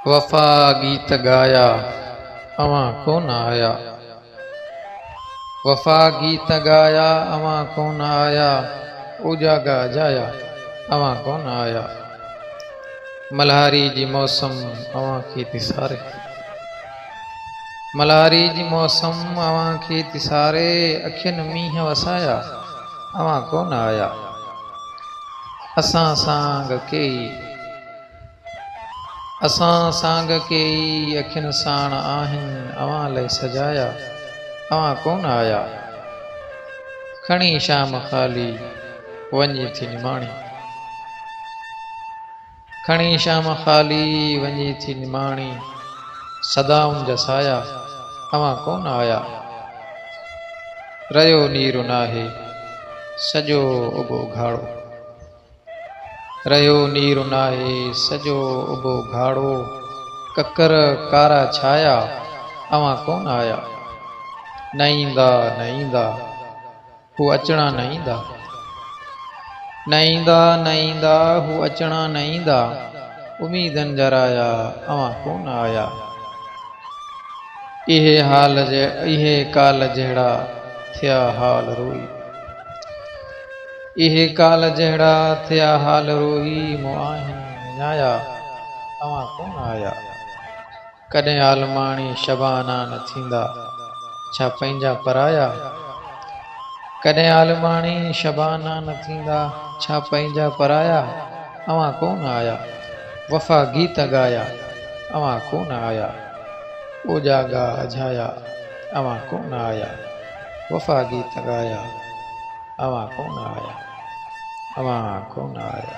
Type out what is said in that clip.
वफ़ा गीत गाया अवां कोन आया। वफ़ा गीत गाया अवां कोन आया। उजागा जाया अवां कोन आया। मल्हारी जी मौसम अवां खे तिसारे। मल्हारी जी मौसम अवां खे तिसारे। अखियुनि मींहं वसाया अवां कोन आया। असां सांग केई अखियुनि साण आहिनि अवां लाइ सजाया अवां कोन आया। खणी शाम ख़ाली वञे थी निमाणी। खणी शाम ख़ाली वञे थी निमाणी। सदाउनि जा साया अवां कोन आया। रहियो नीरो नाहे सॼो उभो घाड़ो। रहियो नीरो नाहे सॼो उभो घाड़ो। ककर कारा छाया अवां कोन आया। न ईंदा न ईंदा हू अचणा न ईंदा। न ईंदा न ईंदा हू अचणा न ईंदा। उमीदनि जा राया अवां कोन आया। इहे काल जहिड़ा थिया हाल रोई। इहे काल जहिड़ा थिया हाल रोई। मूं आहिनि विञाया अवां कोन आया। कॾहिं आलमाणी शबाना न थींदा छा पंहिंजा पराया। कॾहिं आलमाणी शबाना न थींदा छा पंहिंजा पराया अवां कोन आया। वफ़ा गीत गाया अवां कोन आया। उजागा अझाया अवां कोन आया। वफ़ा गीत गाया अवां कोन आया। अवां कोन आया।